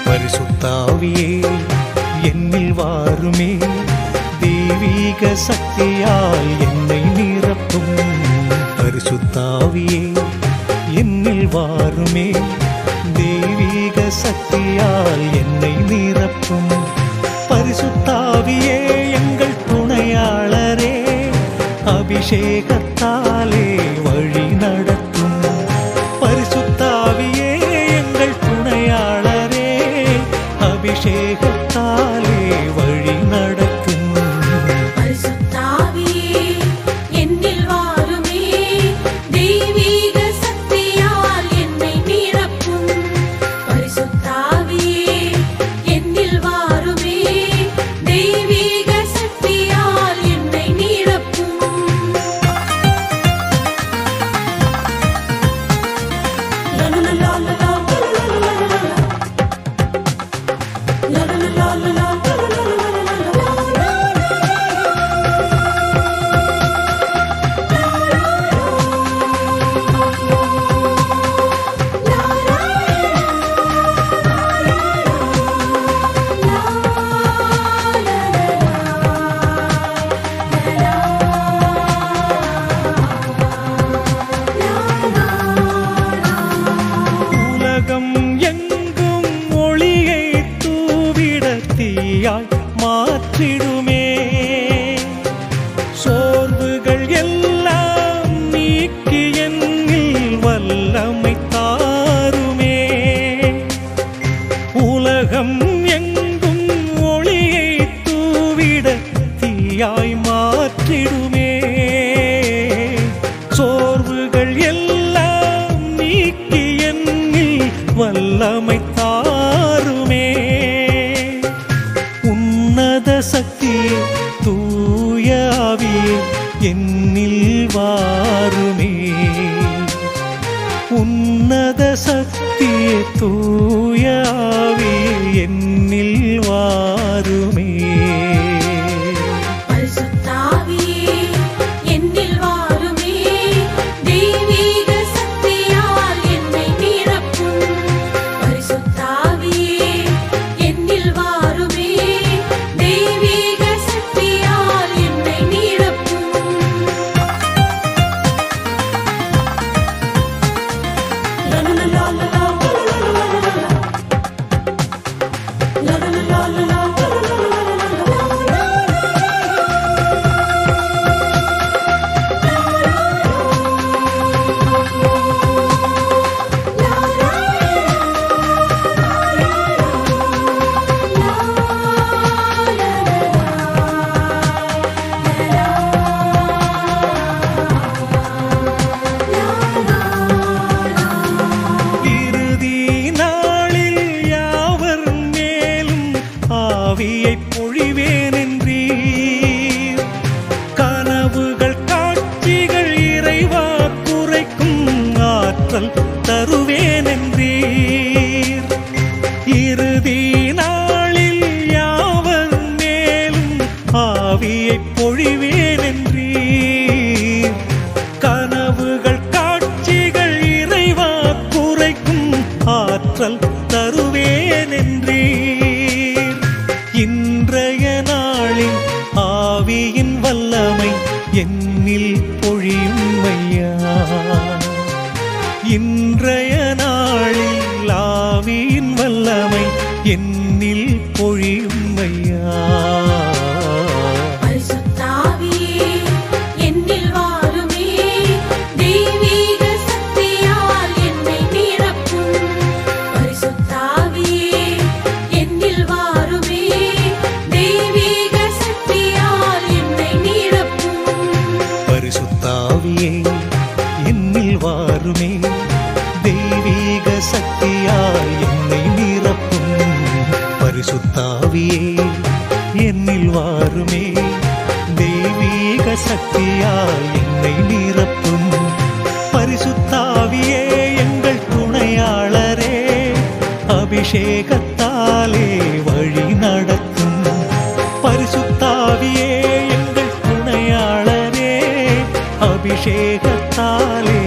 பரிசுத்தாவியே என்னில் வாருமே, தெய்வீக சக்தியால் என்னை நிரப்பும். பரிசுத்தாவியே என்னில் வாருமே, தெய்வீக சக்தியால் என்னை நிரப்பும். பரிசுத்தாவியே எங்கள் துணையாளரே, அபிஷேகத்தாலே வழி நடத்தும். பரிசுத்தாவியே எங்கள் துணையாளரே, அபிஷேகத்தாலே வழி நடத்தும். பரிசுத்தாவியே என்னில் வாருமே, தெய்வீக சக்தியால் என்னை நிரப்பும். பரிசுத்தாவியே என்னில் வாருமே, தெய்வீக சக்தியால் என்னை நிரப்பும். உலகம் எங்கும் ஒளியை தூவிட தீயாய் மாற்றிடுமே, சோர்வுகள் எல்லாம் நீக்கி என்னில் வல்லமை தாருமே. உலகம் எங்கும் ஒளியை தூவிட தீயாய் மாற்றிடுமே, சோர்வுகள் எல்லாம் நீக்கி என்னில் வல்லமை தாருமே. உன்னத சக்தியே தூய ஆவியே என்னில் வாருமே. உன்னத சக்தியே தூய ஆவியே என்னில் வாருமே. பரிசுத்தாவியே என்னில் வாருமே, தெய்வீக சக்தியால் என்னை நிரப்பும். பரிசுத்தாவியே என்னில் வாருமே, தெய்வீக சக்தியால் என்னை நிரப்பும். இறுதி நாளில் யாவர் மேலும் ஆவியை பொழிவேன் என்றீர். கனவுகள் காட்சிகள் இறைவா குறைக்கும் ஆற்றல் தருவேன் என்றீர். இறுதி நாளில் யாவர் மேலும் ஆவியை பொழிவேன் என்றீர். கனவுகள் காட்சிகள் இறைவா குறைக்கும் ஆற்றல் தருவேன் என்றீர். இன்றைய நாளில் ஆவியின் வல்லமை என்னில் பொழியும் ஐயா. இன்றைய நாளில் ஆவியின் வல்லமை என்னில் பொழியும் ஐயா. பரிசுத்தாவியே என்னில் வாருமே, தெய்வீக சக்தியால் என்னை நிரப்பும். பரிசுத்தாவியே என்னில் வாருமே, தெய்வீக சக்தியால் என்னை நிரப்பும். பரிசுத்தாவியே என்னில் வாருமே தெய்வீக சக்தியால் என்னை நிரப்பும் பரிசுத்தாவியே என்னில் வாருமே தெய்வீக சக்தியால் என்னை நிரப்பும் பரிசுத்தாவியே எங்கள் துணையாளரே அபிஷேகத்தாலே வழி நடத்தும் பரிசுத்தாவியே எங்கள் துணையாளரே அபிஷேகத்தாலே